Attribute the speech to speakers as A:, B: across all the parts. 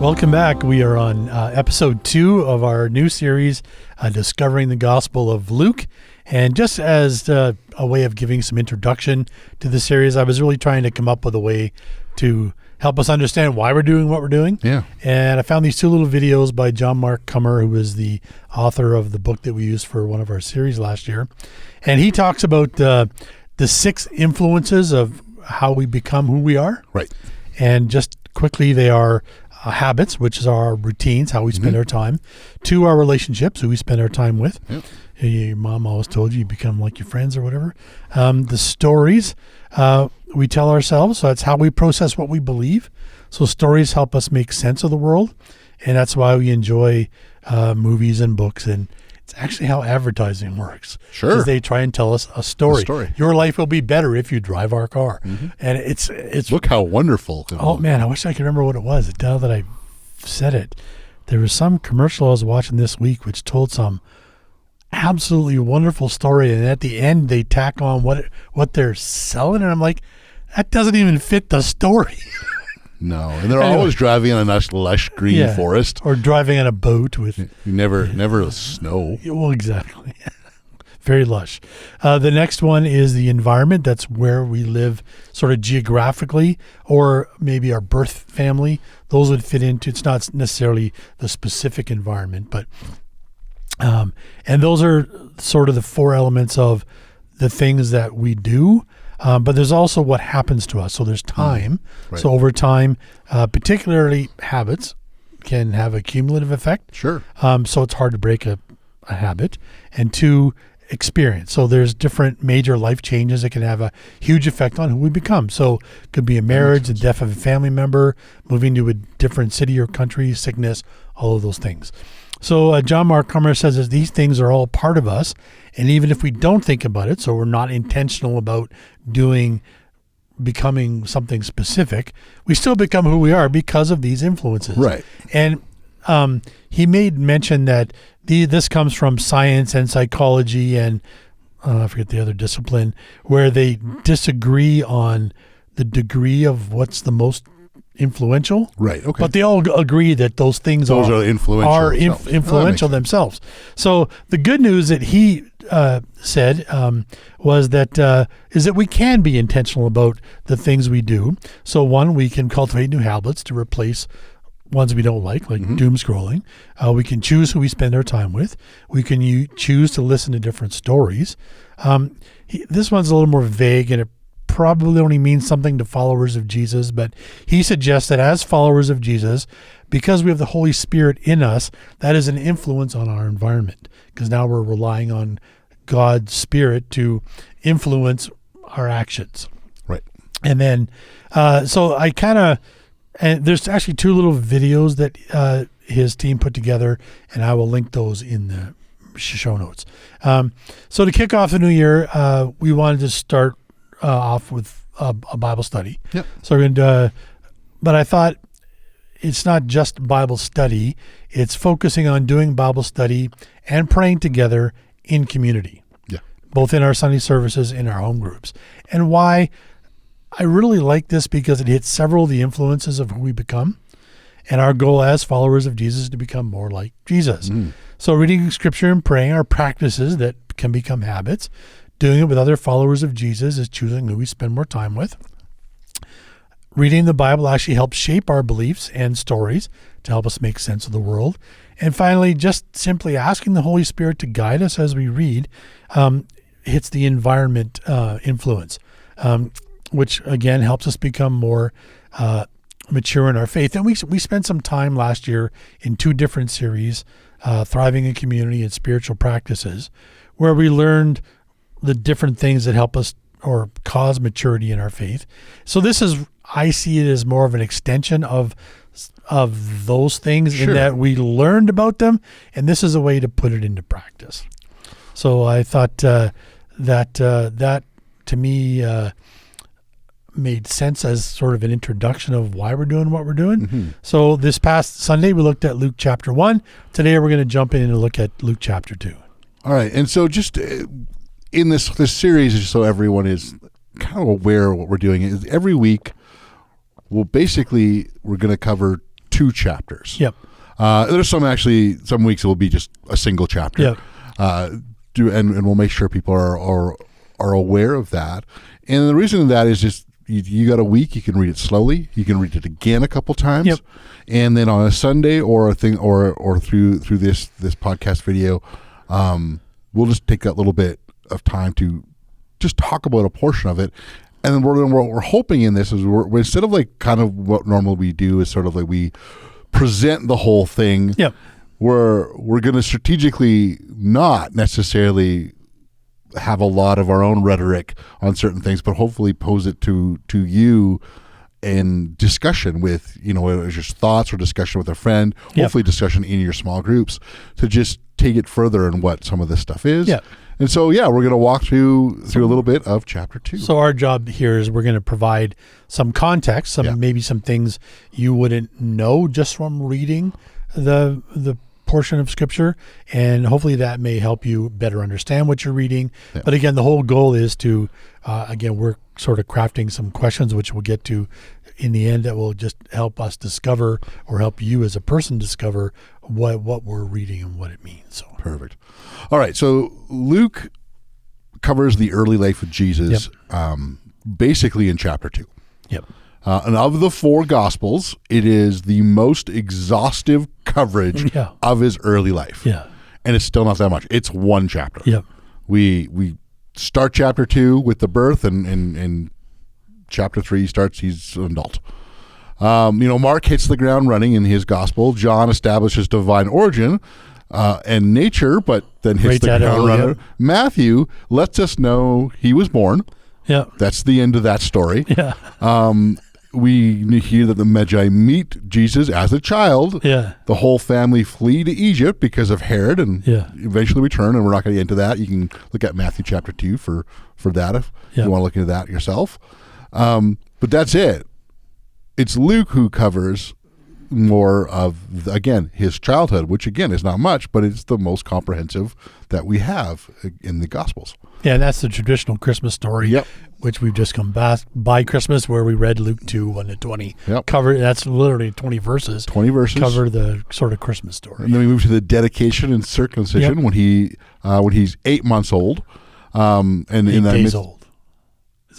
A: Welcome back. We are on episode 2 of our new series, Discovering the Gospel of Luke. And just as a way of giving some introduction to the series, I was really trying to come up with a way to help us understand why we're doing what we're doing.
B: Yeah.
A: And I found these 2 little videos by John Mark Comer, who is the author of the book that we used for one of our series last year. And he talks about the 6 influences of how we become who we are.
B: Right.
A: And just quickly, they are habits, which is our routines, how we spend our time. 2, our relationships, who we spend our time with.
B: Yep.
A: Your mom always told you become like your friends or whatever. The stories we tell ourselves, so that's how we process what we believe. So stories help us make sense of the world, and that's why we enjoy movies and books, and it's actually how advertising works.
B: Sure.
A: Because they try and tell us a story. Your life will be better if you drive our car.
B: Mm-hmm.
A: And it's
B: look how wonderful.
A: Oh man, I wish I could remember what it was. Now that I said it, there was some commercial I was watching this week which told some absolutely wonderful story, and at the end they tack on what they're selling, and I'm like, that doesn't even fit the story.
B: No, and they're always driving on a nice lush green forest,
A: or driving on a boat with
B: never snow.
A: Well, exactly. Very lush. The next one is the environment. That's where we live sort of geographically, or maybe our birth family. Those would fit into, it's not necessarily the specific environment, but and those are sort of the 4 elements of the things that we do. But there's also what happens to us. So there's time.
B: Right.
A: So over time, particularly habits can have a cumulative effect.
B: Sure.
A: So it's hard to break a habit. And 2, experience. So there's different major life changes that can have a huge effect on who we become. So it could be a marriage, the death of a family member, moving to a different city or country, sickness, all of those things. So John Mark Comer says that these things are all part of us, and even if we don't think about it, so we're not intentional about becoming something specific, we still become who we are because of these influences.
B: Right.
A: And he made mention that this comes from science and psychology and I forget the other discipline, where they disagree on the degree of what's the most influential.
B: Right. Okay.
A: But they all agree that those things
B: are influential
A: themselves. So the good news that he said was that is that we can be intentional about the things we do. So 1, we can cultivate new habits to replace ones we don't like doom scrolling. We can choose who we spend our time with. We can choose to listen to different stories. This one's a little more vague, and it probably only means something to followers of Jesus, but he suggests that as followers of Jesus, because we have the Holy Spirit in us, that is an influence on our environment, because now we're relying on God's Spirit to influence our actions.
B: Right.
A: And then, so and there's actually 2 little videos that his team put together, and I will link those in the show notes. So to kick off the new year, we wanted to start off with a Bible study.
B: Yep.
A: So we're going to, but I thought it's not just Bible study, it's focusing on doing Bible study and praying together in community.
B: Yeah.
A: Both in our Sunday services, in our home groups. And why I really like this, because it hits several of the influences of who we become. And our goal as followers of Jesus is to become more like Jesus. So reading scripture and praying are practices that can become habits. Doing it with other followers of Jesus is choosing who we spend more time with. Reading the Bible actually helps shape our beliefs and stories to help us make sense of the world. And finally, just simply asking the Holy Spirit to guide us as we read hits the environment influence, which again helps us become more mature in our faith. And we spent some time last year in 2 different series, Thriving in Community and Spiritual Practices, where we learned the different things that help us or cause maturity in our faith. So this is, I see it as more of an extension of those things, in that we learned about them, and this is a way to put it into practice. So I thought that to me made sense as sort of an introduction of why we're doing what we're doing. So this past Sunday, we looked at Luke chapter 1. Today, we're going to jump in and look at Luke chapter 2.
B: All right. And so just in this series, just so everyone is kind of aware of what we're doing, is every week, we're going to cover 2 chapters.
A: Yep.
B: There's some weeks it will be just a single chapter.
A: Yep.
B: And we'll make sure people are aware of that. And the reason that is just you got a week, you can read it slowly, you can read it again a couple times,
A: Yep.
B: and then on a Sunday or through this podcast video, we'll just take that little bit of time to just talk about a portion of it. And then what we're hoping in this is we're instead of like kind of what normally we do is sort of like we present the whole thing.
A: Yep.
B: We're going to strategically not necessarily have a lot of our own rhetoric on certain things, but hopefully pose it to you in discussion with, as your thoughts or discussion with a friend,
A: Yep.
B: hopefully discussion in your small groups to just take it further in what some of this stuff is.
A: Yep.
B: And so, we're going to walk through a little bit of chapter 2.
A: So our job here is we're going to provide some context, maybe some things you wouldn't know just from reading the portion of Scripture, and hopefully that may help you better understand what you're reading.
B: Yeah.
A: But again, the whole goal is to, we're sort of crafting some questions, which we'll get to in the end, that will just help us discover or help you as a person discover what we're reading and what it means. So
B: Perfect. All right. So Luke covers the early life of Jesus, basically in chapter 2.
A: Yep.
B: And of the 4 Gospels, it is the most exhaustive coverage of his early life.
A: Yeah.
B: And it's still not that much. It's 1 chapter.
A: Yep.
B: We start chapter 2 with the birth, and chapter 3 starts, he's an adult. Mark hits the ground running in his gospel. John establishes divine origin and nature, but then hits the ground running.
A: Yep.
B: Matthew lets us know he was born.
A: Yeah.
B: That's the end of that story.
A: Yeah.
B: We hear that the Magi meet Jesus as a child.
A: Yeah.
B: The whole family flee to Egypt because of Herod and eventually return, and we're not going to get into that. You can look at Matthew chapter 2 for that if you want to look into that yourself. But that's it. It's Luke who covers more of, again, his childhood, which again is not much, but it's the most comprehensive that we have in the Gospels.
A: Yeah, and that's the traditional Christmas story, which we've just come back by Christmas, where we read Luke 2, 1 to 20.
B: Yep.
A: That's literally 20 verses.
B: 20 verses.
A: Cover the sort of Christmas story.
B: And then we move to the dedication and circumcision when he's 8 months old. And
A: 8
B: in that
A: days old.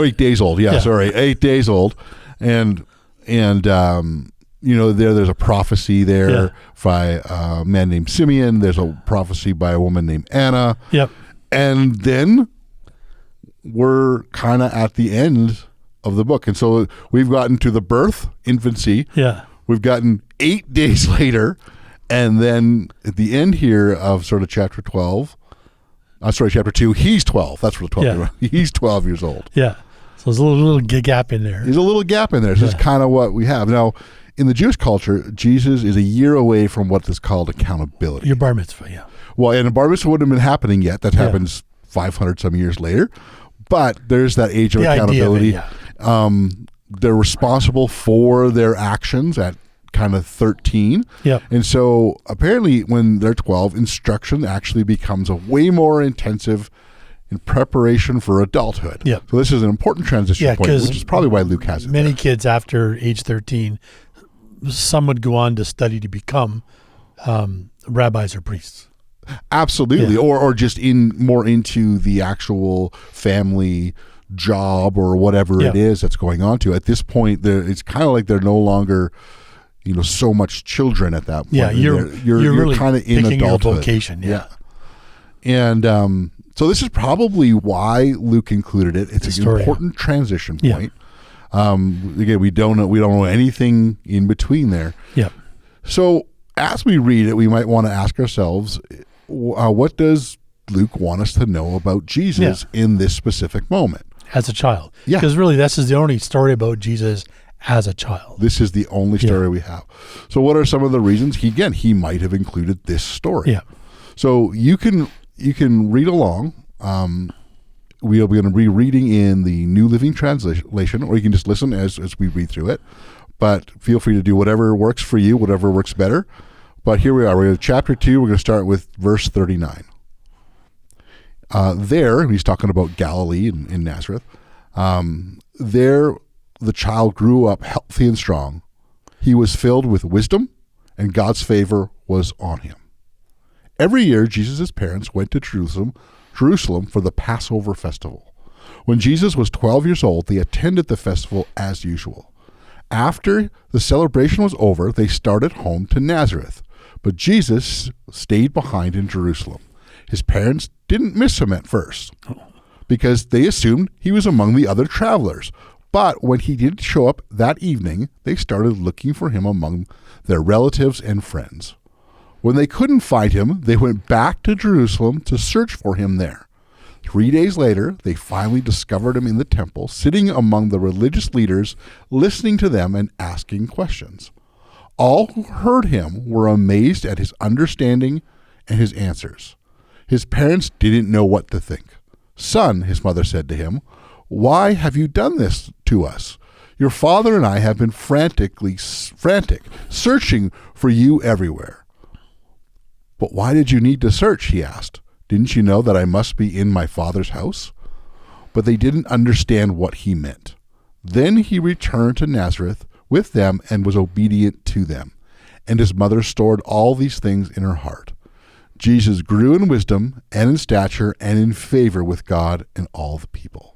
B: 8 days old, sorry. 8 days old. And there's a prophecy there by a man named Simeon. There's a prophecy by a woman named Anna.
A: Yep.
B: And then we're kind of at the end of the book. And so we've gotten to the birth, infancy.
A: Yeah.
B: We've gotten 8 days later. And then at the end here of sort of chapter 2, he's 12. That's what 12 he's 12 years old.
A: Yeah. So there's a little gap in there.
B: There's a little gap in there. So it's kind of what we have. Now, in the Jewish culture, Jesus is a year away from what is called accountability.
A: Your bar mitzvah,
B: Well, and a bar mitzvah wouldn't have been happening yet. That happens 500 some years later. But there's that age of accountability.
A: Idea of it,
B: They're responsible for their actions at kind of 13.
A: Yep.
B: And so apparently when they're 12, instruction actually becomes a way more intensive in preparation for adulthood.
A: Yep.
B: So this is an important transition point, which is probably why Luke has it.
A: Many kids after age 13, some would go on to study to become rabbis or priests.
B: Absolutely. Or just more into the actual family job or whatever it is that's going on to. At this point, it's kind of like they're no longer, so much children at that point.
A: Yeah, you're really
B: kind of in
A: picking
B: adulthood.
A: your vocation. Yeah.
B: And so this is probably why Luke included it. It's an important transition point. Again, we don't know anything in between there.
A: Yeah.
B: So as we read it, we might want to ask ourselves, what does Luke want us to know about Jesus in this specific moment?
A: As a child.
B: Yeah.
A: Because really, this is the only story about Jesus as a child.
B: This is the only story we have. So what are some of the reasons? He might have included this story.
A: Yeah.
B: So you can read along. We'll be going to be reading in the New Living Translation, or you can just listen as we read through it. But feel free to do whatever works for you, whatever works better. But here we are. We're going to chapter 2. We're going to start with verse 39. There, he's talking about Galilee in Nazareth. There, the child grew up healthy and strong, He was filled with wisdom, and God's favor was on him. Every year, Jesus' parents went to Jerusalem for the Passover festival. When Jesus was 12 years old, they attended the festival as usual. After the celebration was over, they started home to Nazareth, but Jesus stayed behind in Jerusalem. His parents didn't miss him at first because they assumed he was among the other travelers. But when he didn't show up that evening, they started looking for him among their relatives and friends. When they couldn't find him, they went back to Jerusalem to search for him there. 3 days later, they finally discovered him in the temple, sitting among the religious leaders, listening to them and asking questions. All who heard him were amazed at his understanding and his answers. His parents didn't know what to think. "Son," his mother said to him, "why have you done this to us? Your father and I have been frantic, searching for you everywhere." "But why did you need to search?" he asked. "Didn't you know that I must be in my father's house?" But they didn't understand what he meant. Then he returned to Nazareth with them and was obedient to them. And his mother stored all these things in her heart. Jesus grew in wisdom and in stature and in favor with God and all the people.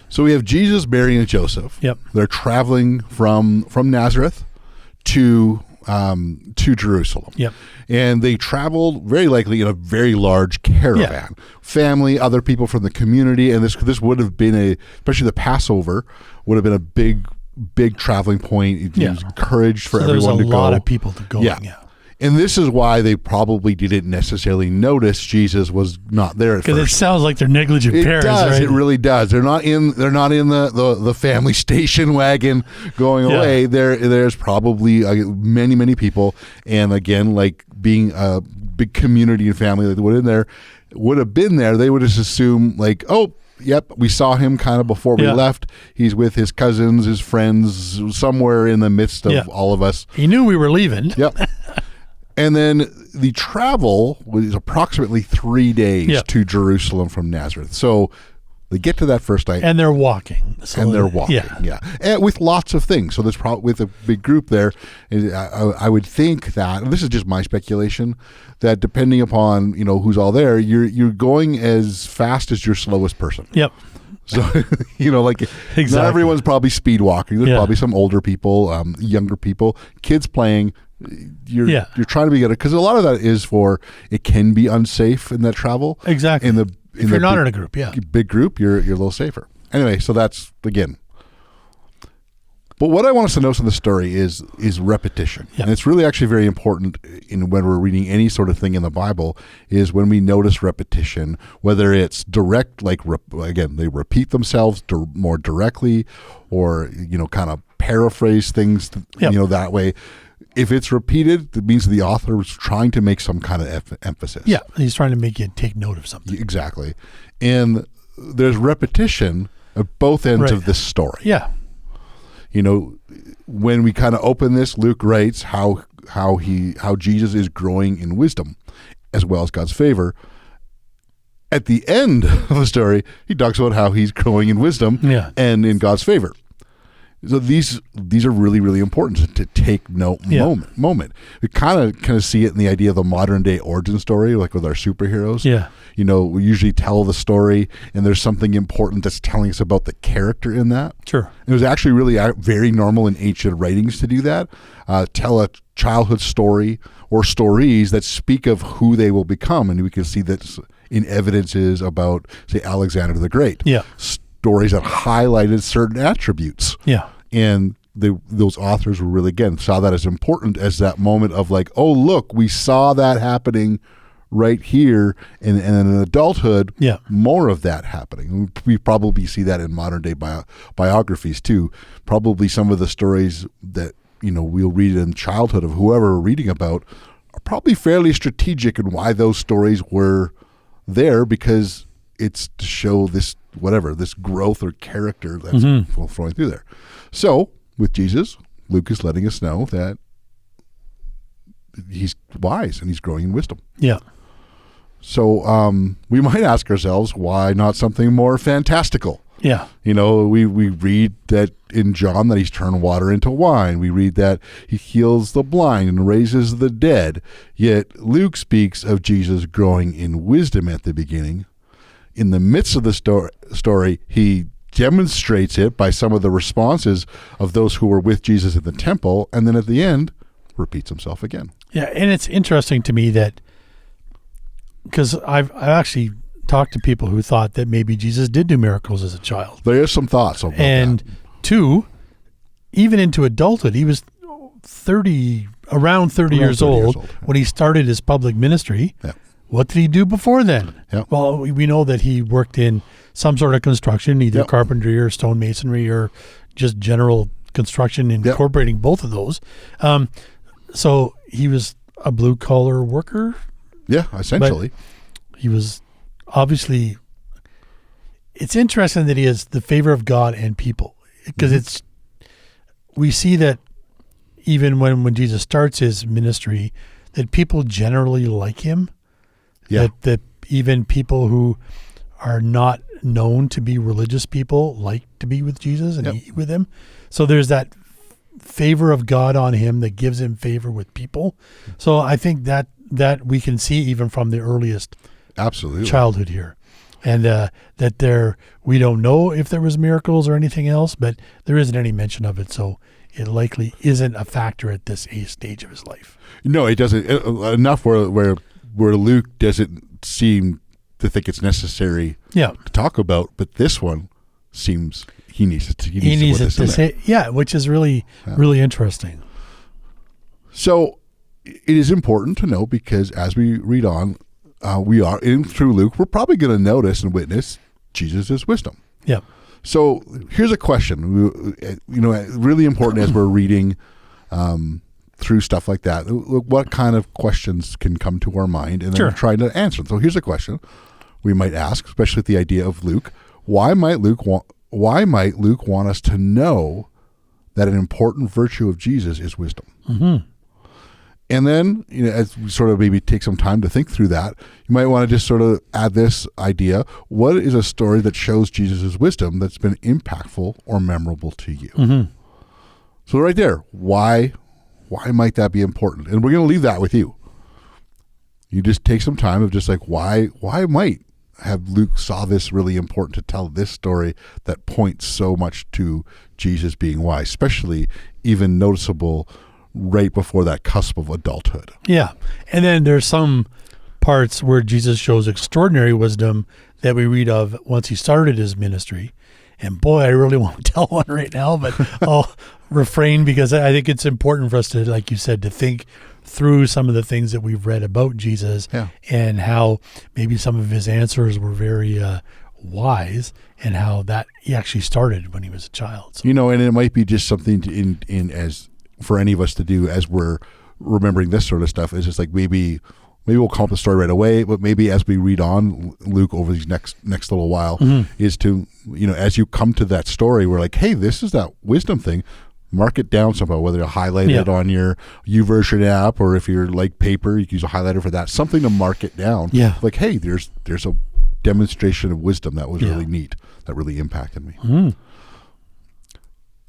B: So we have Jesus, Mary, and Joseph.
A: Yep.
B: They're traveling from Nazareth to Jerusalem.
A: Yep.
B: And they traveled very likely in a very large caravan. Family, other people from the community, and this would have been especially the Passover would have been a big traveling point. It was encouraged for everyone to go.
A: There's a lot of people to go. Yeah.
B: And this is why they probably didn't necessarily notice Jesus was not there at first.
A: Because it sounds like they're negligent parents, right?
B: It really does. They're not in the family station wagon going away. There's probably many people, and again, like being a big community and family that would have been there, they would just assume like, oh, yep, we saw him kind of before we left. He's with his cousins, his friends, somewhere in the midst of all of us.
A: He knew we were leaving.
B: Yep. And then the travel was approximately 3 days to Jerusalem from Nazareth. So they get to that first night.
A: And they're walking.
B: And with lots of things. So there's probably, with a big group there, I would think that, and this is just my speculation, that depending upon, who's all there, you're going as fast as your slowest person.
A: Yep.
B: So, exactly. Not everyone's probably speed walking. There's probably some older people, younger people, kids playing. You're trying to be good, because a lot of that is it can be unsafe in that travel.
A: Exactly. If you're not in a group,
B: big group, you're a little safer. Anyway, so that's again. But what I want us to notice in the story is repetition, and it's really actually very important when we're reading any sort of thing in the Bible. Is when we notice repetition, whether it's direct, like again they repeat themselves more directly, or kind of paraphrase things, that way. If it's repeated, it means the author is trying to make some kind of emphasis.
A: Yeah, he's trying to make you take note of something.
B: Exactly. And there's repetition at both ends of this story.
A: Yeah.
B: When we kind of open this, Luke writes how Jesus is growing in wisdom as well as God's favor. At the end of the story, he talks about how he's growing in wisdom and in God's favor. So these are really, really important to take note moment. We kind of see it in the idea of the modern day origin story, like with our superheroes.
A: Yeah.
B: We usually tell the story, and there's something important that's telling us about the character in that.
A: Sure.
B: It was actually really very normal in ancient writings to do that. Tell a childhood story or stories that speak of who they will become, and we can see that in evidences about, say, Alexander the Great.
A: Yeah.
B: Stories that highlighted certain attributes.
A: Yeah.
B: And those authors were really, again, saw that as important as that moment of like, oh, look, we saw that happening right here. And in adulthood, more of that happening. We probably see that in modern day biographies too. Probably some of the stories that, we'll read in childhood of whoever we're reading about are probably fairly strategic in why those stories were there, because it's to show this growth or character that's flowing through there. So with Jesus, Luke is letting us know that he's wise and he's growing in wisdom.
A: Yeah.
B: So we might ask ourselves, why not something more fantastical?
A: Yeah.
B: We read that in John that he's turned water into wine. We read that he heals the blind and raises the dead. Yet Luke speaks of Jesus growing in wisdom at the beginning. In the midst of the story, he demonstrates it by some of the responses of those who were with Jesus in the temple, and then at the end, repeats himself again.
A: Yeah, and it's interesting to me that, because I've actually talked to people who thought that maybe Jesus did do miracles as a child.
B: There is some thoughts about that.
A: And two, even into adulthood, he was around 30 years old when he started his public ministry.
B: Yeah.
A: What did he do before then?
B: Yeah.
A: Well, we know that he worked in some sort of construction, either carpentry or stonemasonry or just general construction, incorporating both of those. So he was a blue-collar worker.
B: Yeah, essentially.
A: He was obviously... It's interesting that he has the favor of God and people, because we see that even when Jesus starts his ministry, that people generally like him.
B: Yeah.
A: That even people who are not known to be religious people like to be with Jesus and eat with him. So there's that favor of God on him that gives him favor with people. So I think that we can see even from the earliest childhood here. And that we don't know if there was miracles or anything else, but there isn't any mention of it. So it likely isn't a factor at this stage of his life.
B: No, it doesn't. Enough where Luke doesn't seem to think it's necessary to talk about, but this one seems he needs to say.
A: Yeah, which is really interesting.
B: So it is important to know, because as we read on, we are through Luke, we're probably going to notice and witness Jesus' wisdom.
A: Yeah.
B: So here's a question, really important as we're reading through stuff like that. What kind of questions can come to our mind, and then trying to answer them. So here's a question we might ask, especially with the idea of Luke. Why might Luke want us to know that an important virtue of Jesus is wisdom?
A: Mm-hmm.
B: And then, as we sort of maybe take some time to think through that, you might want to just sort of add this idea: what is a story that shows Jesus' wisdom that's been impactful or memorable to you?
A: Mm-hmm.
B: So right there, why might that be important? And we're going to leave that with you. You just take some time of just like, why might have Luke saw this really important to tell this story that points so much to Jesus being wise, especially even noticeable right before that cusp of adulthood.
A: Yeah. And then there's some parts where Jesus shows extraordinary wisdom that we read of once he started his ministry. And boy, I really want to tell one right now, but I'll refrain, because I think it's important for us to, like you said, to think through some of the things that we've read about Jesus and how maybe some of his answers were very wise, and how that he actually started when he was a child. So.
B: And it might be just something in as for any of us to do as we're remembering this sort of stuff, is just like maybe we'll come up with the story right away, but maybe as we read on Luke over these next little while, is to, as you come to that story, we're like, hey, this is that wisdom thing. Mark it down somehow, whether you highlight it on your YouVersion app, or if you're like paper, you can use a highlighter for that. Something to mark it down.
A: Yeah.
B: Like, hey, there's a demonstration of wisdom that was really neat, that really impacted me.
A: Mm-hmm.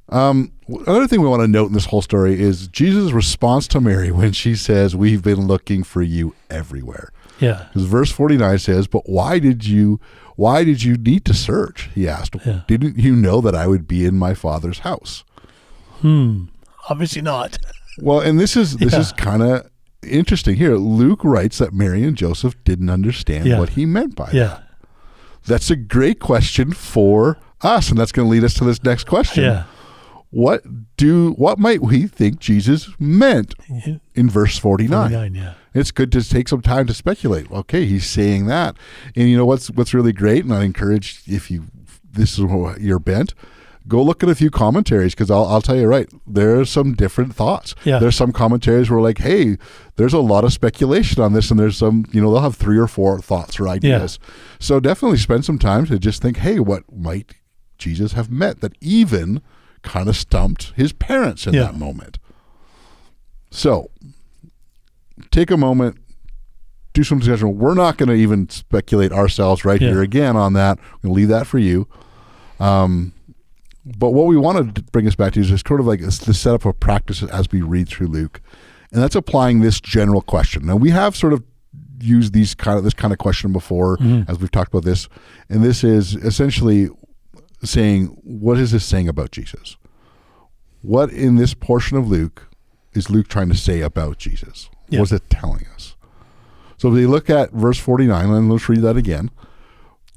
B: Another thing we want to note in this whole story is Jesus' response to Mary when she says, "We've been looking for you everywhere."
A: Yeah.
B: Because verse 49 says, "But why did you need to search?" He asked.
A: Yeah.
B: "Didn't you know that I would be in my Father's house?"
A: Obviously not.
B: Well, and this is kind of interesting here. Luke writes that Mary and Joseph didn't understand what he meant by that. That's a great question for us, and that's going to lead us to this next question.
A: Yeah.
B: What might we think Jesus meant in verse 49? It's good to take some time to speculate. Okay, he's saying that. And what's really great, and I encourage, if this is your bent, go look at a few commentaries, because I'll tell you right, there are some different thoughts.
A: Yeah.
B: There's some commentaries where like, hey, there's a lot of speculation on this, and there's some, they'll have 3 or 4 thoughts or ideas. Yeah. So definitely spend some time to just think, hey, what might Jesus have meant that even kind of stumped his parents in that moment? So take a moment, do some discussion. We're not going to even speculate ourselves here again on that. We'll leave that for you. But what we want to bring us back to is just sort of like the setup of practice as we read through Luke, and that's applying this general question. Now, we have sort of used this kind of question before, as we've talked about this, and this is essentially saying, what is this saying about Jesus? What in this portion of Luke is Luke trying to say about Jesus? Yeah. What is it telling us? So if we look at verse 49, and let's read that again.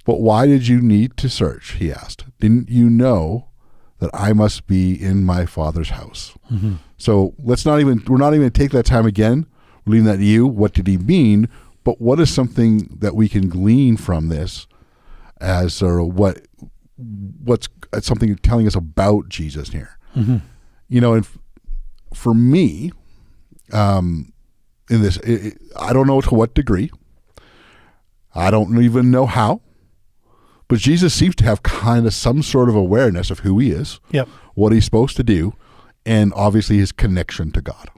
B: But why did you need to search? He asked. Didn't you know that I must be in my Father's house? Mm-hmm. So we're not even going to take that time again. We're leaving that to you. What did he mean? But what is something that we can glean from this as sort of what's something telling us about Jesus here? Mm-hmm. And for me, in this, I don't know to what degree. I don't even know how. But Jesus seems to have kind of some sort of awareness of who he is, what he's supposed to do, and obviously his connection to God.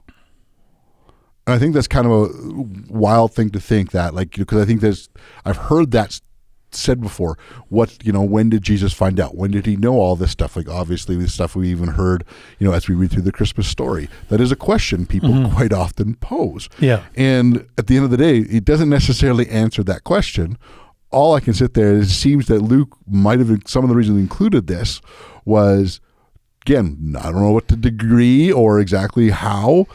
B: And I think that's kind of a wild thing to think that, because I think I've heard that said before. When did Jesus find out? When did he know all this stuff? Like, obviously, this stuff we even heard, as we read through the Christmas story. That is a question people quite often pose. Yeah. And at the end of the day, it doesn't necessarily answer that question. All I can sit there is it seems that Luke might have, some of the reason he included this was, again, I don't know what the degree or exactly how,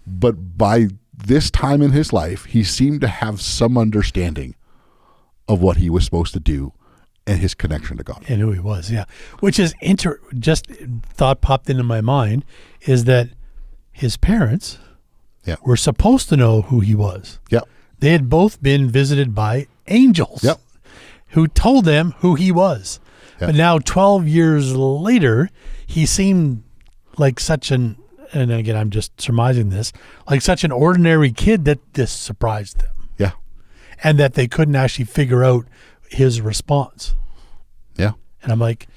B: but by this time in his life, he seemed to have some understanding of what he was supposed to do and his connection to God.
A: And who he was, yeah. Which is, just thought popped into my mind, is that his parents were supposed to know who he was.
B: Yep.
A: They had both been visited by angels. Yep. Who told them who he was. Yep. But now 12 years later, he seemed like such and again, I'm just surmising this, like such an ordinary kid that this surprised them.
B: Yeah.
A: And that they couldn't actually figure out his response.
B: Yeah.
A: And I'm like,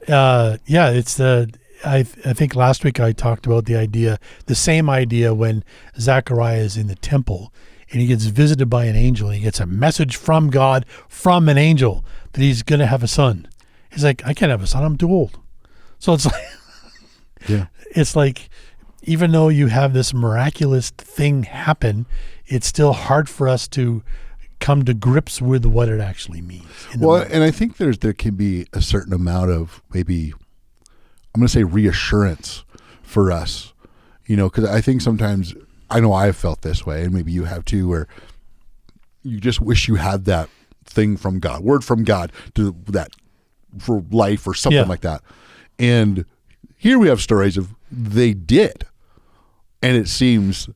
A: it's I think last week I talked about the same idea when Zechariah is in the temple and he gets visited by an angel and he gets a message from God, from an angel, that he's going to have a son. He's like, I can't have a son. I'm too old. So it's like, it's like, even though you have this miraculous thing happen, it's still hard for us to come to grips with what it actually means.
B: Well, and I think there can be a certain amount of maybe, I'm going to say reassurance for us, because I think sometimes, I know I've felt this way, and maybe you have too, where you just wish you had that thing from God, word from God to that for life or something like that. And here we have stories of they did. And it seems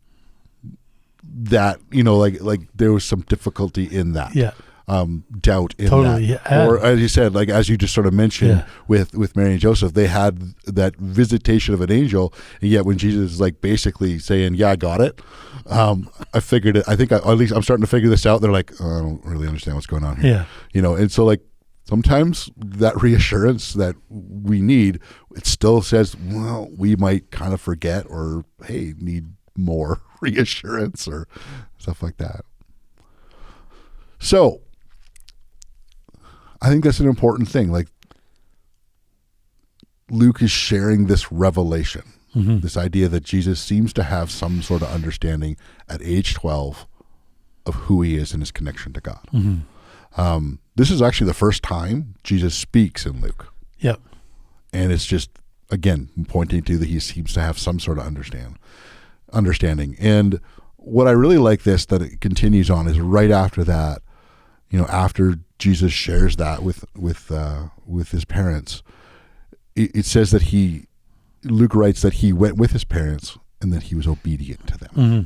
B: that, like there was some difficulty in that. Yeah. Doubt in that. Yeah. Or as you said, like as you just sort of mentioned with Mary and Joseph, they had that visitation of an angel, and yet when Jesus is like basically saying, "Yeah, I got it," I figured it. I think at least I'm starting to figure this out. They're like, oh, I don't really understand what's going on here. Yeah. And so like sometimes that reassurance that we need, it still says, well, we might kind of forget or hey, need more reassurance or stuff like that. So I think that's an important thing. Like Luke is sharing this revelation, this idea that Jesus seems to have some sort of understanding at age 12 of who he is and his connection to God. Mm-hmm. This is actually the first time Jesus speaks in Luke.
A: Yep.
B: And it's just, again, pointing to that he seems to have some sort of understanding. And what I really like that it continues on is right after that, after Jesus shares that with his parents, it says that Luke writes that he went with his parents and that he was obedient to them. Mm-hmm.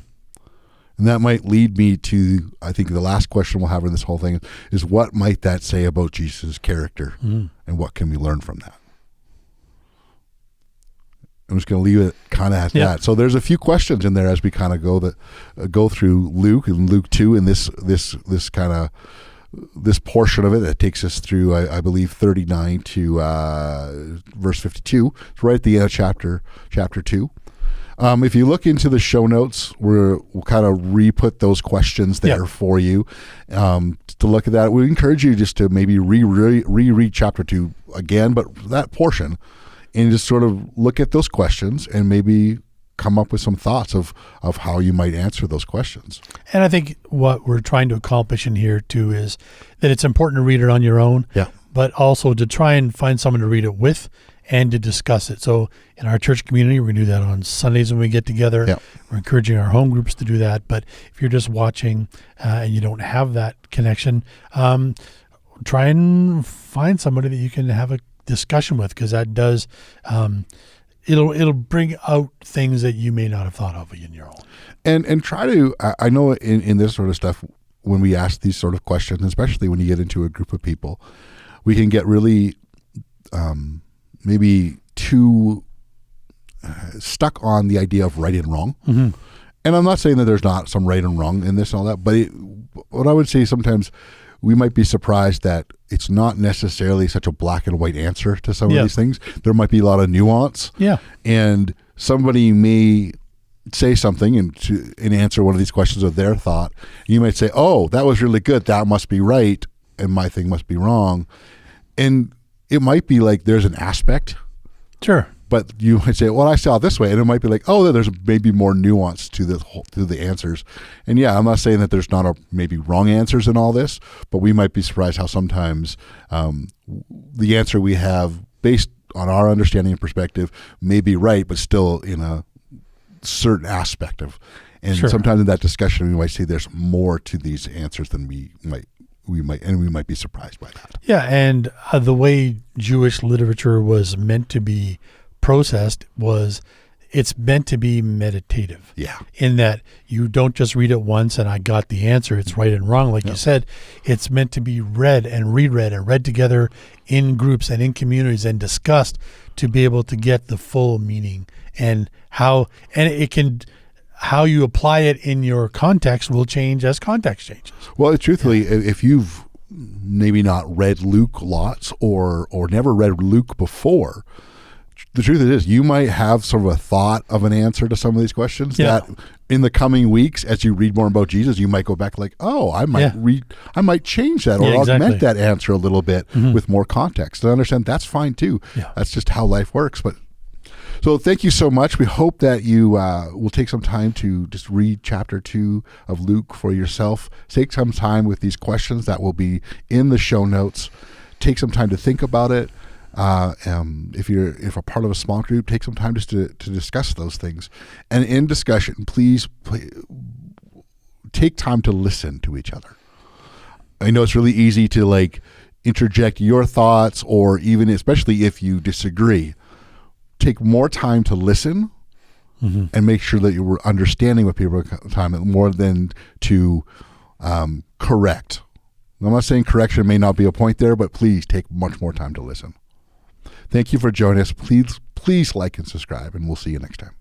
B: And that might lead me to, I think the last question we'll have in this whole thing is what might that say about Jesus' character and what can we learn from that? I'm just going to leave it kind of at that. So there's a few questions in there as we kind of go through Luke and Luke 2 and this kind of this portion of it that takes us through, I believe, 39 to verse 52. It's right at the end of chapter 2. If you look into the show notes, we'll kind of re-put those questions there for you to look at that. We encourage you just to maybe reread chapter 2 again, but that portion, and just sort of look at those questions and maybe come up with some thoughts of how you might answer those questions.
A: And I think what we're trying to accomplish in here too is that it's important to read it on your own, but also to try and find someone to read it with and to discuss it. So in our church community, we're going to do that on Sundays when we get together. We're encouraging our home groups to do that. But if you're just watching and you don't have that connection, try and find somebody that you can have a discussion with, because that does it'll bring out things that you may not have thought of in your own.
B: And try to, I know in this sort of stuff, when we ask these sort of questions, especially when you get into a group of people, we can get really maybe too stuck on the idea of right and wrong. And I'm not saying that there's not some right and wrong in this and all that, but what I would say, sometimes we might be surprised that it's not necessarily such a black and white answer to some of these things. There might be a lot of nuance. And somebody may say something and answer one of these questions of their thought. You might say, oh, that was really good. That must be right. And my thing must be wrong. And it might be like there's an aspect. But you might say, well, I saw it this way. And it might be like, oh, there's maybe more nuance to the answers. And I'm not saying that there's not maybe wrong answers in all this, but we might be surprised how sometimes the answer we have based on our understanding and perspective may be right, but still in a certain aspect of. And sometimes in that discussion, we might see there's more to these answers than we might be surprised by that.
A: And the way Jewish literature was meant to be processed was, it's meant to be meditative. In that you don't just read it once and I got the answer, it's right and wrong. Like you said, it's meant to be read and reread and read together in groups and in communities and discussed to be able to get the full meaning, and how you apply it in your context will change as context changes.
B: Well, truthfully, if you've maybe not read Luke lots or never read Luke before, the truth is you might have sort of a thought of an answer to some of these questions that in the coming weeks, as you read more about Jesus, you might go back like, oh, I might change that or augment that answer a little bit with more context. And I understand that's fine too. That's just how life works. But so thank you so much. We hope that you will take some time to just read chapter 2 of Luke for yourself. Take some time with these questions that will be in the show notes. Take some time to think about it. If you're a part of a small group, take some time just to discuss those things. And in discussion, please take time to listen to each other. I know it's really easy to interject your thoughts, or even especially if you disagree. Take more time to listen and make sure that you're understanding what people are time more than to correct. I'm not saying correction may not be a point there, but please take much more time to listen. Thank you for joining us. Please like and subscribe, and we'll see you next time.